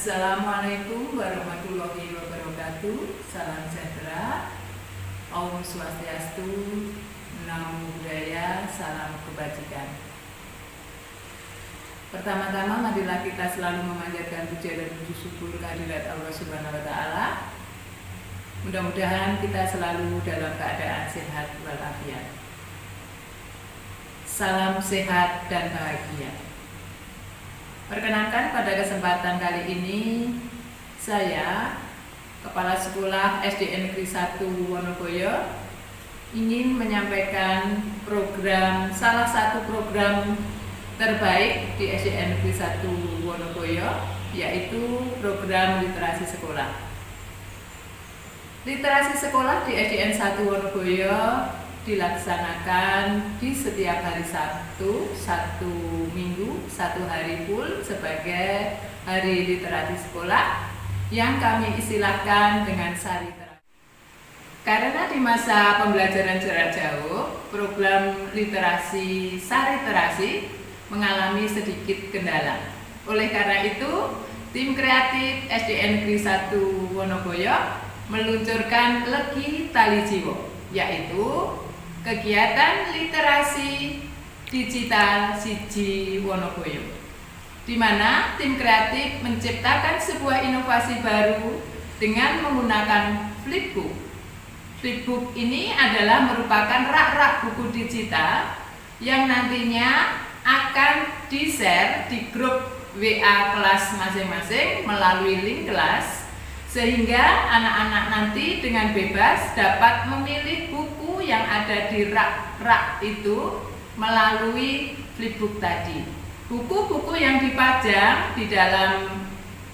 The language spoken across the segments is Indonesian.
Assalamualaikum warahmatullahi wabarakatuh. Salam sejahtera, Om Swastiastu, Namo Buddhaya, salam kebajikan. Pertama-tama marilah kita selalu memanjatkan puja dan puji syukur kehadirat Allah Subhanahu wa taala. Mudah-mudahan kita selalu dalam keadaan sehat walafiat. Salam sehat dan bahagia. Perkenankan pada kesempatan kali ini saya, Kepala Sekolah SD Negeri 1 Wonoboyo, ingin menyampaikan salah satu program terbaik di SD Negeri 1 Wonoboyo, yaitu program literasi sekolah. Literasi sekolah di SDN 1 Wonoboyo dilaksanakan di setiap hari Sabtu, satu minggu, satu hari full sebagai hari literasi sekolah yang kami istilahkan dengan sari terasi. Karena di masa pembelajaran jarak jauh, program literasi sari terasi mengalami sedikit kendala. Oleh karena itu, tim kreatif SDN Negeri 1 Wonoboyo meluncurkan Legi Tali Jiwo, yaitu kegiatan literasi digital Siji Wonoboyo, di mana tim kreatif menciptakan sebuah inovasi baru dengan menggunakan flipbook. Flipbook ini adalah merupakan rak-rak buku digital yang nantinya akan di-share di grup WA kelas masing-masing melalui link kelas, sehingga anak-anak nanti dengan bebas dapat memilih buku yang ada di rak-rak itu melalui flipbook tadi. Buku-buku yang dipajang di dalam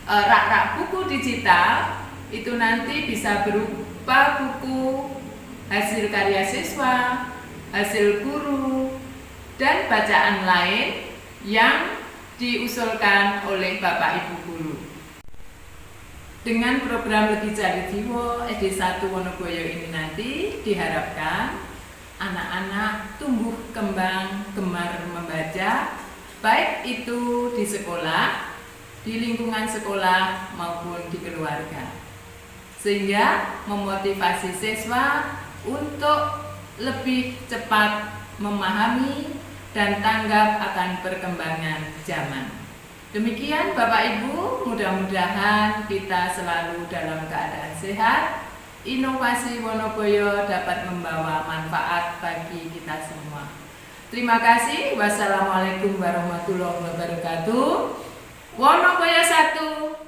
rak-rak buku digital itu nanti bisa berupa buku hasil karya siswa, hasil guru, dan bacaan lain yang diusulkan oleh Bapak Ibu guru. Dengan program Legi Tali Jiwo SD 1 Wonoboyo ini nanti diharapkan anak-anak tumbuh kembang gemar membaca, baik itu di sekolah, di lingkungan sekolah maupun di keluarga, sehingga memotivasi siswa untuk lebih cepat memahami dan tanggap akan perkembangan zaman. Demikian Bapak Ibu, mudah-mudahan kita selalu dalam keadaan sehat. Inovasi Wonoboyo dapat membawa manfaat bagi kita semua. Terima kasih. Wassalamualaikum warahmatullahi wabarakatuh. Wonoboyo 1.